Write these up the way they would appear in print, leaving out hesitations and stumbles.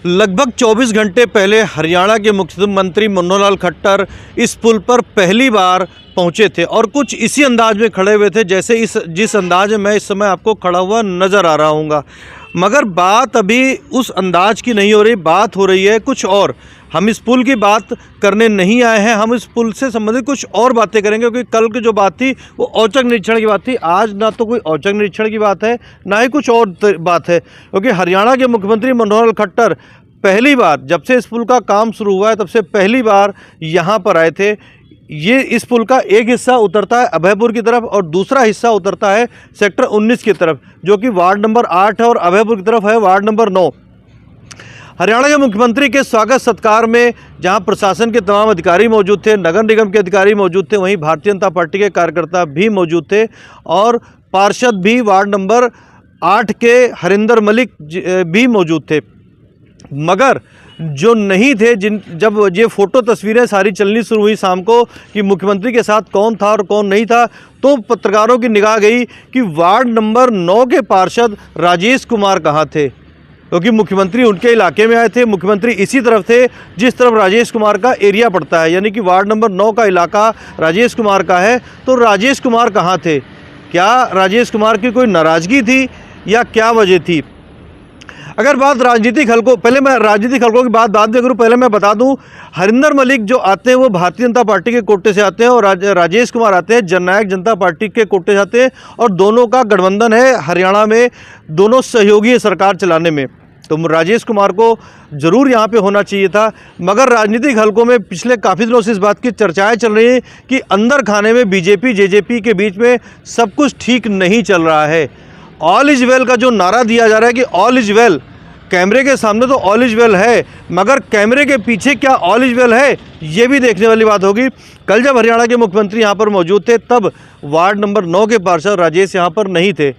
लगभग 24 घंटे पहले हरियाणा के मुख्यमंत्री मनोहर लाल खट्टर इस पुल पर पहली बार पहुंचे थे और कुछ इसी अंदाज में खड़े हुए थे जैसे जिस अंदाज में मैं इस समय आपको खड़ा हुआ नज़र आ रहा हूँगा। मगर बात अभी उस अंदाज की नहीं हो रही, बात हो रही है कुछ और। हम इस पुल की बात करने नहीं आए हैं, हम इस पुल से संबंधित कुछ और बातें करेंगे, क्योंकि कल की जो बात थी वो औचक निरीक्षण की बात थी। आज ना तो कोई औचक निरीक्षण की बात है ना ही कुछ और बात है, क्योंकि हरियाणा के मुख्यमंत्री मनोहर लाल खट्टर पहली बार, जब से इस पुल का काम शुरू हुआ है तब से पहली बार यहाँ पर आए थे। ये इस पुल का एक हिस्सा उतरता है अभयपुर की तरफ और दूसरा हिस्सा उतरता है सेक्टर 19 की तरफ, जो कि वार्ड नंबर 8 है, और अभयपुर की तरफ है वार्ड नंबर 9। हरियाणा के मुख्यमंत्री के स्वागत सत्कार में जहां प्रशासन के तमाम अधिकारी मौजूद थे, नगर निगम के अधिकारी मौजूद थे, वहीं भारतीय जनता पार्टी के कार्यकर्ता भी मौजूद थे और पार्षद भी वार्ड नंबर 8 के हरिंदर मलिक भी मौजूद थे। मगर जो नहीं थे, जब ये फ़ोटो तस्वीरें सारी चलनी शुरू हुई शाम को कि मुख्यमंत्री के साथ कौन था और कौन नहीं था, तो पत्रकारों की निगाह गई कि वार्ड नंबर 9 के पार्षद राजेश कुमार कहाँ थे, क्योंकि मुख्यमंत्री उनके इलाके में आए थे। मुख्यमंत्री इसी तरफ थे जिस तरफ राजेश कुमार का एरिया पड़ता है, यानी कि वार्ड नंबर 9 का इलाका राजेश कुमार का है। तो राजेश कुमार कहाँ थे? क्या राजेश कुमार की कोई नाराज़गी थी या क्या वजह थी? अगर बात राजनीतिक हलकों, पहले मैं राजनीतिक हलकों की बात बाद में करूँ, पहले मैं बता दूं, हरिंदर मलिक जो आते हैं वो भारतीय जनता पार्टी के कोटे से आते हैं और राजेश कुमार आते हैं जननायक जनता पार्टी के कोटे से आते हैं, और दोनों का गठबंधन है हरियाणा में, दोनों सहयोगी है सरकार चलाने में। तो राजेश कुमार को ज़रूर यहाँ पे होना चाहिए था। मगर राजनीतिक हलकों में पिछले काफ़ी दिनों से इस बात की चर्चाएं चल रही हैं कि अंदर खाने में बीजेपी जेजेपी के बीच में सब कुछ ठीक नहीं चल रहा है। ऑल इज वेल का जो नारा दिया जा रहा है कि ऑल इज वेल, कैमरे के सामने तो ऑल इज वेल है, मगर कैमरे के पीछे क्या ऑल इज वेल है, ये भी देखने वाली बात होगी। कल जब हरियाणा के मुख्यमंत्री यहाँ पर मौजूद थे तब वार्ड नंबर 9 के पार्षद राजेश यहाँ पर नहीं थे,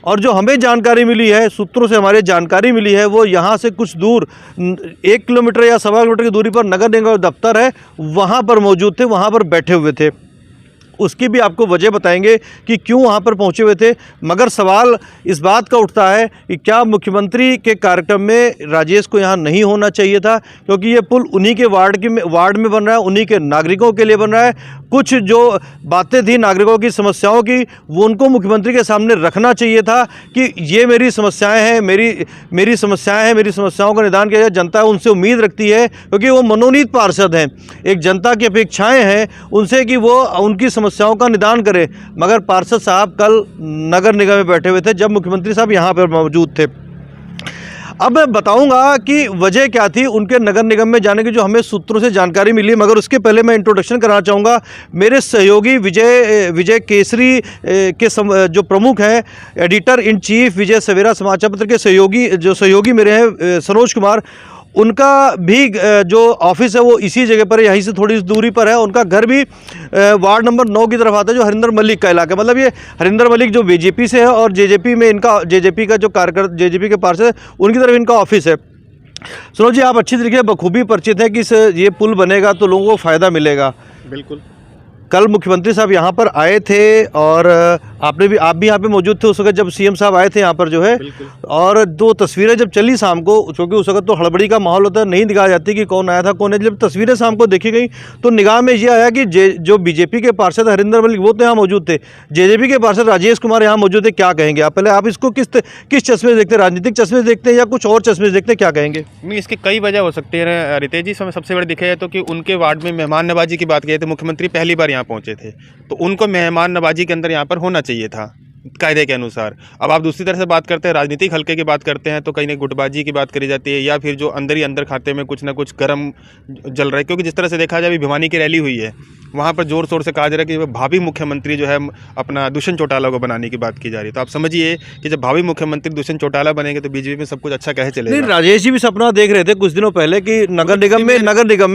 और जो हमें जानकारी मिली है, सूत्रों से हमारे जानकारी मिली है, वो यहाँ से कुछ दूर 1 किलोमीटर या 1.25 किलोमीटर की दूरी पर नगर निगम दफ्तर है, वहाँ पर मौजूद थे, वहाँ पर बैठे हुए थे। उसकी भी आपको वजह बताएंगे कि क्यों वहाँ पर पहुँचे हुए थे। मगर सवाल इस बात का उठता है कि क्या मुख्यमंत्री के कार्यक्रम में राजेश को यहाँ नहीं होना चाहिए था, क्योंकि ये पुल उन्हीं के वार्ड में बन रहा है, उन्हीं के नागरिकों के लिए बन रहा है। कुछ जो बातें थी नागरिकों की समस्याओं की, वो उनको मुख्यमंत्री के सामने रखना चाहिए था कि ये मेरी समस्याएँ हैं, मेरी समस्याएँ हैं, मेरी समस्याओं का निदान किया जाए। जनता उनसे उम्मीद रखती है, क्योंकि वो मनोनीत पार्षद हैं, एक जनता की अपेक्षाएँ हैं उनसे कि वो उनकी समस्याओं का निदान करें। मगर पार्षद साहब कल नगर निगम में बैठे हुए थे जब मुख्यमंत्री साहब यहाँ पर मौजूद थे। अब मैं बताऊंगा कि वजह क्या थी उनके नगर निगम में जाने की, जो हमें सूत्रों से जानकारी मिली। मगर उसके पहले मैं इंट्रोडक्शन कराना चाहूँगा। मेरे सहयोगी विजय केसरी के जो प्रमुख हैं, एडिटर इन चीफ विजय सवेरा समाचार पत्र के सहयोगी मेरे हैं सनोज कुमार, उनका भी जो ऑफिस है वो इसी जगह पर है, यहीं से थोड़ी दूरी पर है। उनका घर भी वार्ड नंबर 9 की तरफ आता है, जो हरिंदर मलिक का इलाका है। मतलब ये हरिंदर मलिक जो बीजेपी से है और जेजेपी में इनका, जेजेपी का जो कार्यकर्ता, जेजेपी के पार्षद है, उनकी तरफ इनका ऑफिस है। सुनो जी, आप अच्छी तरीके से बखूबी परिचित हैं कि ये पुल बनेगा तो लोगों को फ़ायदा मिलेगा। बिल्कुल। कल मुख्यमंत्री साहब यहाँ पर आए थे और आप भी यहाँ पे मौजूद थे उस वक्त जब सीएम साहब आए थे यहाँ पर जो है, और दो तस्वीरें जब चली शाम को, क्योंकि उस वक्त तो हड़बड़ी का माहौल होता है, नहीं दिखाई जाती कि कौन आया था कौन है। जब तस्वीरें शाम को देखी गई तो निगाह में ये आया कि जो बीजेपी के पार्षद हरिंदर मलिक वो तो यहाँ मौजूद थे, जेजेपी के पार्षद राजेश कुमार यहाँ मौजूद थे। क्या कहेंगे आप? पहले आप इसको किस चश्मे से देखते हैं, राजनीतिक चश्मे से देखते हैं या कुछ और चश्मे से देखते हैं, क्या कहेंगे? इसकी कई वजह हो सकती है रितेश जी। सबसे बड़ी दिखा है तो कि उनके वार्ड में मेहमान नवाजी की बात की तो मुख्यमंत्री पहली बार यहाँ पहुँचे थे, तो उनको मेहमान नवाजी के अंदर यहाँ पर होना चाहिए था कायदे के अनुसार। अब आप दूसरी तरह से बात करते हैं, राजनीतिक हल्के की बात करते हैं, तो कहीं ना गुटबाजी की बात करी जाती है, या फिर जो अंदर ही अंदर खाते में कुछ ना कुछ गर्म जल रहा है। क्योंकि जिस तरह से देखा जाए, अभी भिवानी की रैली हुई है, वहाँ पर जोर शोर से कहा जा रहा है कि भावी मुख्यमंत्री जो है अपना दुष्यंत चौटाला को बनाने की बात की जा रही है। तो आप समझिए कि जब भावी मुख्यमंत्री दुष्यंत चौटाला बनेंगे तो बीजेपी में सब कुछ अच्छा कहे चलेगा। राजेश जी भी सपना देख रहे थे कुछ दिनों पहले कि नगर निगम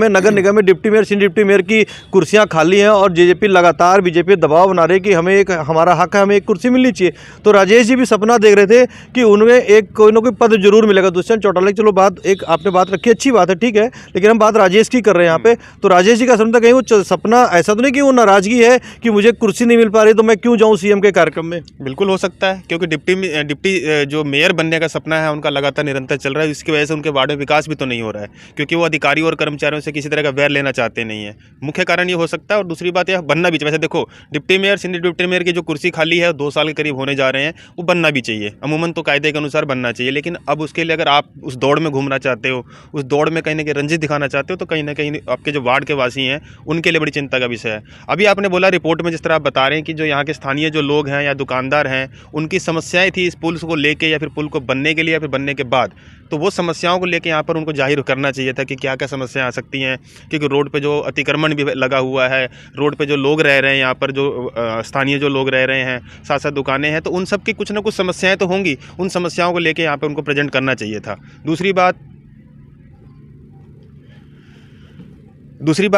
में deputy mayor, senior deputy mayor की कुर्सियाँ खाली हैं और जेजेपी लगातार बीजेपी दबाव बना रही है कि हमें हमारा हक है, हमें एक कुर्सी मिलनी चाहिए। तो राजेश जी भी सपना देख रहे थे कि उनमें एक कोई ना कोई पद जरूर मिलेगा। दुष्यंत चौटाला की चलो बात, एक आपने बात रखी, अच्छी बात है, ठीक है, लेकिन हम बात राजेश की कर रहे हैं यहाँ पे। तो राजेश जी का सपना कहीं वो सपना ऐसा तो नहीं कि वो नाराजगी है कि मुझे कुर्सी नहीं मिल पा रही तो मैं क्यों जाऊँ सीएम के कार्यक्रम में? बिल्कुल हो सकता है, क्योंकि डिप्टी जो मेयर बनने का सपना है उनका लगातार निरंतर चल रहा है। इसकी वजह से उनके वार्ड में विकास भी तो नहीं हो रहा है, क्योंकि वो अधिकारी और कर्मचारियों से किसी तरह का वैर लेना चाहते नहीं है। मुख्य कारण ये हो सकता है। और दूसरी बात यह बनना भी चाहिए। वैसे देखो, deputy mayor, Sindhi deputy mayor की जो कुर्सी खाली है 2 साल के करीब होने जा रहे हैं, वो बनना भी चाहिए। अमूमन तो कायदे के अनुसार बनना चाहिए, लेकिन अब उसके लिए अगर आप उस दौड़ में घूमना चाहते हो, उस दौड़ में कहीं ना कहीं रंजित दिखाना चाहते हो, तो कहीं ना कहीं आपके जो वार्ड के वासी हैं उनके लिए बड़ी चिंता का विषय है। अभी आपने बोला रिपोर्ट में, जिस तरह आप बता रहे हैं कि जो यहाँ के स्थानीय जो लोग हैं या दुकानदार हैं, उनकी समस्याएं थी इस पुल को लेके या फिर पुल को बनने के लिए या फिर बनने के बाद, तो वो समस्याओं को लेके यहाँ पर उनको जाहिर करना चाहिए था कि क्या क्या समस्याएं आ सकती हैं। क्योंकि रोड पे जो अतिक्रमण भी लगा हुआ है, रोड पे जो लोग रह रहे हैं, यहाँ पर जो स्थानीय जो लोग रह रहे हैं, साथ साथ दुकानें हैं, तो उन सब की कुछ ना कुछ समस्याएं तो होंगी। उन समस्याओं को लेके यहाँ पर उनको प्रेजेंट करना चाहिए था। दूसरी बात,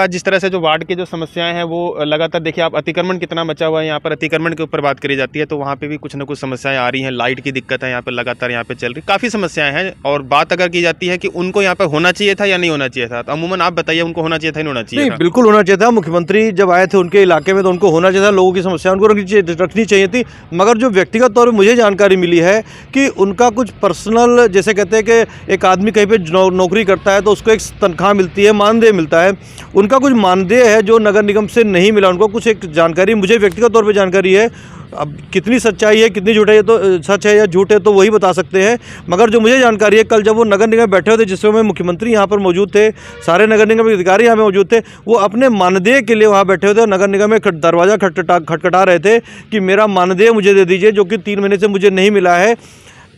जिस तरह से जो वार्ड के जो समस्याएं हैं वो लगातार देखिए आप, अतिक्रमण कितना मचा हुआ है यहाँ पर। अतिक्रमण के ऊपर बात करी जाती है तो वहाँ पे भी कुछ ना कुछ समस्याएं आ रही हैं। लाइट की दिक्कत है यहाँ पर लगातार यहाँ पे चल रही, काफ़ी समस्याएं हैं। और बात अगर की जाती है कि उनको यहाँ पर होना चाहिए था या नहीं होना चाहिए था, तो अमूमन आप बताइए, उनको होना चाहिए था नहीं होना चाहिए था? बिल्कुल होना चाहिए था। मुख्यमंत्री जब आए थे उनके इलाके में तो उनको होना चाहिए था, लोगों की समस्या उनको रखनी चाहिए थी। मगर जो व्यक्तिगत तौर पर मुझे जानकारी मिली है कि उनका कुछ पर्सनल, जैसे कहते हैं कि एक आदमी कहीं पे नौकरी करता है तो उसको एक तनख्वाह मिलती है, मानदेय मिलता है, उनका कुछ मानदेय है जो नगर निगम से नहीं मिला उनको। कुछ एक जानकारी मुझे व्यक्तिगत तौर पे जानकारी है, अब कितनी सच्चाई है कितनी झूठ है, ये तो सच है या झूठ है तो वही बता सकते हैं। मगर जो मुझे जानकारी है, कल जब वो नगर निगम बैठे हुए थे, जिस समय मुख्यमंत्री यहाँ पर मौजूद थे, सारे नगर निगम के अधिकारी यहाँ पे मौजूद थे, वो अपने मानदेय के लिए वहाँ बैठे हुए थे और नगर निगम में दरवाज़ा खटखटा रहे थे कि मेरा मानदेय मुझे दे दीजिए, जो कि 3 महीने से मुझे नहीं मिला है।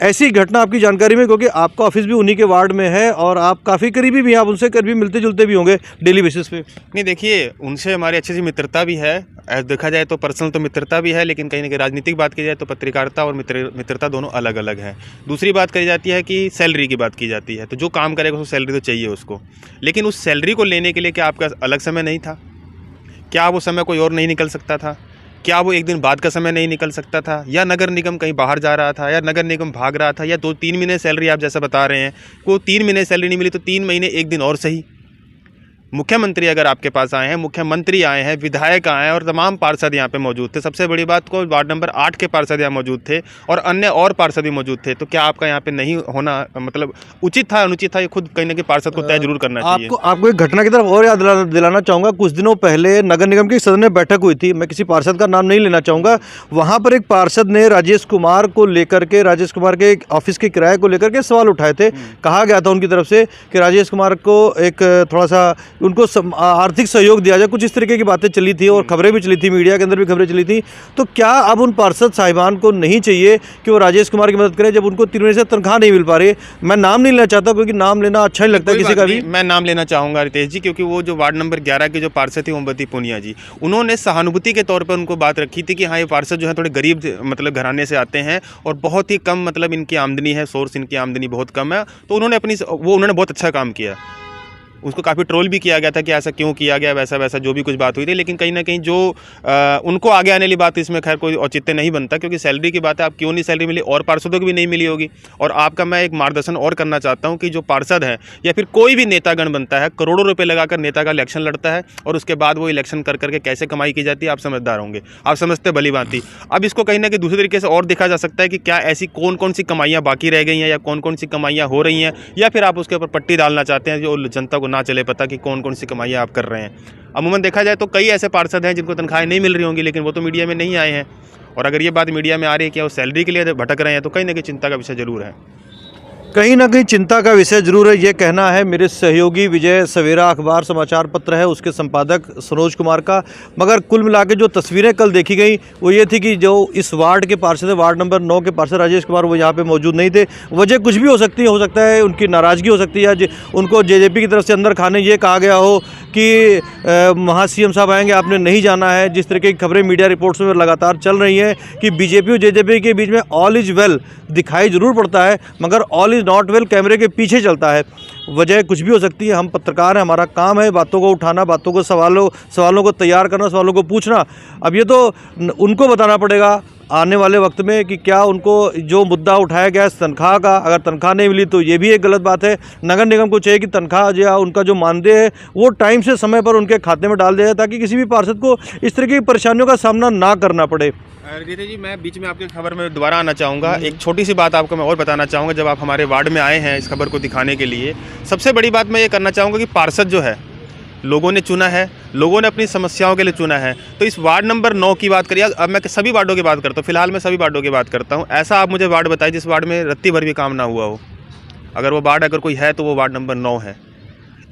ऐसी घटना आपकी जानकारी में, क्योंकि आपका ऑफिस भी उन्हीं के वार्ड में है और आप काफ़ी करीबी भी हैं, आप उनसे करीबी मिलते जुलते भी होंगे डेली बेसिस पे। नहीं, देखिए, उनसे हमारी अच्छी सी मित्रता भी है। देखा जाए तो पर्सनल तो मित्रता भी है, लेकिन कहीं ना कहीं राजनीतिक बात की जाए तो पत्रकारिता और मित्रता दोनों अलग अलग है। दूसरी बात करी जाती है कि सैलरी की बात की जाती है, तो जो काम करेगा उसको सैलरी तो चाहिए उसको, लेकिन उस सैलरी को लेने के लिए क्या आपका अलग समय नहीं था? क्या वो समय कोई और नहीं निकल सकता था? क्या वो एक दिन बाद का समय नहीं निकल सकता था? या नगर निगम कहीं बाहर जा रहा था, या नगर निगम भाग रहा था, या 2-3 महीने सैलरी आप जैसा बता रहे हैं, को 3 महीने सैलरी नहीं मिली तो 3 महीने 1 दिन और सही। मुख्यमंत्री अगर आपके पास आए हैं, मुख्यमंत्री आए हैं, विधायक आए हैं और तमाम पार्षद यहाँ पे मौजूद थे। सबसे बड़ी बात को, वार्ड नंबर 8 के पार्षद यहाँ मौजूद थे और अन्य और पार्षद भी मौजूद थे, तो क्या आपका यहाँ पे नहीं होना मतलब उचित था, अनुचित था? ये खुद कहीं ना कहीं पार्षद को तय जरूर करना चाहिए। आपको एक घटना की तरफ और याद दिलाना चाहूँगा। कुछ दिनों पहले नगर निगम की सदन में बैठक हुई थी, मैं किसी पार्षद का नाम नहीं लेना चाहूँगा। वहाँ पर एक पार्षद ने राजेश कुमार को लेकर के, राजेश कुमार के ऑफिस के किराए को लेकर के सवाल उठाए थे। कहा गया था उनकी तरफ से कि राजेश कुमार को एक थोड़ा सा उनको आर्थिक सहयोग दिया जाए, कुछ इस तरीके की बातें चली थी और खबरें भी चली थी, मीडिया के अंदर भी खबरें चली थी। तो क्या अब उन पार्षद साहिबान को नहीं चाहिए कि वो राजेश कुमार की मदद करें जब उनको 3 महीने से तनख्वाह नहीं मिल पा रही? मैं नाम नहीं लेना चाहता क्योंकि नाम लेना अच्छा नहीं लगता किसी का भी। मैं नाम लेना चाहूँगा रितेश जी, क्योंकि वो जो वार्ड नंबर 11 के जो पार्षद थे ओमवती पूनिया जी, उन्होंने सहानुभूति के तौर पर उनको बात रखी थी कि हाँ, ये पार्षद जो है थोड़े गरीब मतलब घराने से आते हैं और बहुत ही कम मतलब इनकी आमदनी है, सोर्स इनकी आमदनी बहुत कम है। तो उन्होंने बहुत अच्छा काम किया। उसको काफ़ी ट्रोल भी किया गया था कि ऐसा क्यों किया गया, वैसा जो भी कुछ बात हुई थी, लेकिन कहीं ना कहीं जो उनको आगे आने वाली बात, इसमें खैर कोई औचित्य नहीं बनता, क्योंकि सैलरी की बात है। आप क्यों नहीं सैलरी मिली, और पार्षदों को भी नहीं मिली होगी। और आपका मैं एक मार्गदर्शन और करना चाहता हूं कि जो पार्षद हैं या फिर कोई भी नेतागण बनता है, करोड़ों रुपये लगाकर नेता का इलेक्शन लड़ता है और उसके बाद वो इलेक्शन कर करके कैसे कमाई की जाती है, आप समझदार होंगे, आप समझते भली भांति। अब इसको कहीं ना कहीं दूसरे तरीके से और देखा जा सकता है कि क्या ऐसी कौन कौन सी कमाइयाँ बाकी रह गई हैं या कौन कौन सी कमाइयाँ हो रही हैं, या फिर आप उसके ऊपर पट्टी डालना चाहते हैं जो जनता को ना चले पता कि कौन कौन सी कमाइयाँ आप कर रहे हैं। अमूमन देखा जाए तो कई ऐसे पार्षद हैं जिनको तनख्वाहें नहीं मिल रही होंगी, लेकिन वो तो मीडिया में नहीं आए हैं। और अगर ये बात मीडिया में आ रही है कि वो सैलरी के लिए भटक रहे हैं, तो कहीं ना कहीं चिंता का विषय जरूर है। कहीं ना कहीं चिंता का विषय जरूर है, ये कहना है मेरे सहयोगी विजय सवेरा अखबार समाचार पत्र है उसके संपादक सनोज कुमार का। मगर कुल मिला के जो तस्वीरें कल देखी गई वो ये थी कि जो इस वार्ड के पार्षद, वार्ड नंबर 9 के पार्षद राजेश कुमार, वो यहाँ पे मौजूद नहीं थे। वजह कुछ भी हो सकता है उनकी नाराज़गी हो सकती है, या उनको जेजेपी की तरफ से अंदर खाने ये कहा गया हो कि वहाँ सीएम साहब आएंगे, आपने नहीं जाना है। जिस तरीके की खबरें मीडिया रिपोर्ट्स में लगातार चल रही हैं कि बीजेपी और जेजेपी के बीच में ऑल इज वेल दिखाई जरूर पड़ता है, मगर ऑल इज नॉट वेल कैमरे के पीछे चलता है। वजह कुछ भी हो सकती है। हम पत्रकार हैं, हमारा काम है बातों को उठाना, बातों को सवालों को तैयार करना, सवालों को पूछना। अब ये तो उनको बताना पड़ेगा, आने वाले वक्त में कि क्या उनको जो मुद्दा उठाया गया है तनख्वाह का, अगर तनख्वाह नहीं मिली तो ये भी एक गलत बात है। नगर निगम को चाहिए कि तनख्वाह जो है उनका जो मानदेय है वो टाइम से समय पर उनके खाते में डाल दिया जाए, ताकि किसी भी पार्षद को इस तरह की परेशानियों का सामना ना करना पड़े। रितेश जी, मैं बीच में आपकी खबर में दोबारा आना चाहूँगा। एक छोटी सी बात आपको मैं और बताना चाहूँगा। जब आप हमारे वार्ड में आए हैं इस खबर को दिखाने के लिए, सबसे बड़ी बात मैं ये करना चाहूँगा कि पार्षद जो है लोगों ने चुना है, लोगों ने अपनी समस्याओं के लिए चुना है। तो इस वार्ड नंबर 9 की बात करिए, अब मैं सभी वार्डों की बात करता हूँ, फिलहाल मैं सभी वार्डों की बात करता हूँ। ऐसा आप मुझे वार्ड बताइए जिस वार्ड में रत्ती भर भी काम ना हुआ हो। अगर वो वार्ड अगर कोई है तो वो वार्ड नंबर 9 है।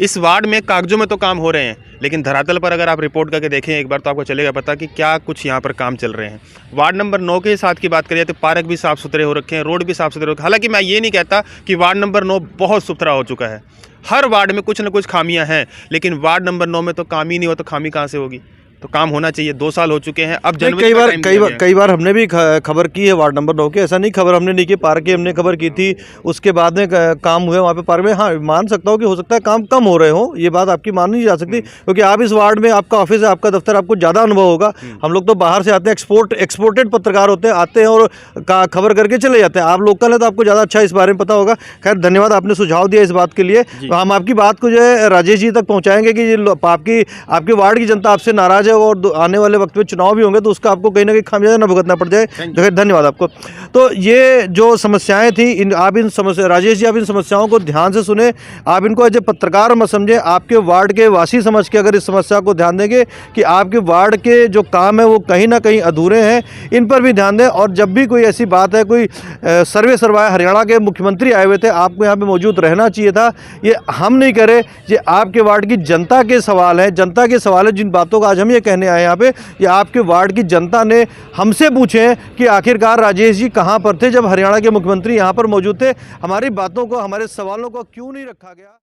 इस वार्ड में कागजों में तो काम हो रहे हैं, लेकिन धरातल पर अगर आप रिपोर्ट करके देखें एक बार तो आपको चलेगा पता कि क्या कुछ यहाँ पर काम चल रहे हैं। वार्ड नंबर 9 के साथ की बात करिए तो पार्क भी साफ़ सुथरे हो रखे हैं, रोड भी साफ़ सुथरे हो रखे हैं। हालांकि मैं ये नहीं कहता कि वार्ड नंबर 9 बहुत सुथरा हो चुका है, हर वार्ड में कुछ ना कुछ खामियां हैं, लेकिन वार्ड नंबर 9 में तो काम ही नहीं हो तो खामी कहाँ से होगी। तो काम होना चाहिए। 2 साल हो चुके हैं, अब जनवरी कई बार हमने भी खबर की है वार्ड नंबर 9 की, ऐसा नहीं खबर हमने नहीं की। पार्क की हमने खबर की थी, उसके बाद में काम हुए वहाँ पे पार्क में। हाँ, मान सकता हूँ कि हो सकता है काम कम हो रहे हो, ये बात आपकी मान नहीं जा सकती, क्योंकि आप इस वार्ड में, आपका ऑफिस है, आपका दफ्तर, आपको ज़्यादा अनुभव होगा। हम लोग तो बाहर से आते हैं, एक्सपोर्टेड पत्रकार होते हैं, आते हैं और खबर करके चले जाते हैं। आप लोकल है तो आपको ज़्यादा अच्छा इस बारे में पता होगा। खैर, धन्यवाद, आपने सुझाव दिया इस बात के लिए। हम आपकी बात को जो है राजेश जी तक पहुँचाएंगे कि आपकी वार्ड की जनता आपसे नाराज़ है और आने वाले वक्त में चुनाव भी होंगे तो उसका आपको कहीं ना कहीं खामियाजा न भुगतना पड़ जाए। धन्यवाद आपको। तो ये जो समस्याएं थी, राजेश जी, आप इन समस्याओं को ध्यान से सुने, आप इनको एज ए पत्रकार मत समझे, आपके वार्ड के वासी समझ के अगर इस समस्या को ध्यान देंगे कि आपके वार्ड के जो काम है वो कहीं ना कहीं अधूरे हैं, इन पर भी ध्यान दें। और जब भी कोई ऐसी बात है, कोई सर्वे सरवाए, हरियाणा के मुख्यमंत्री आए हुए थे, आपको यहाँ पे मौजूद रहना चाहिए था। ये हम नहीं करे, ये आपके वार्ड की जनता के सवाल है, जनता के सवाल है। जिन बातों का आज हम ये कहने आए यहाँ पे, ये आपके वार्ड की जनता ने हमसे पूछे कि आखिरकार राजेश जी कहाँ पर थे जब हरियाणा के मुख्यमंत्री यहाँ पर मौजूद थे, हमारी बातों को, हमारे सवालों को क्यों नहीं रखा गया।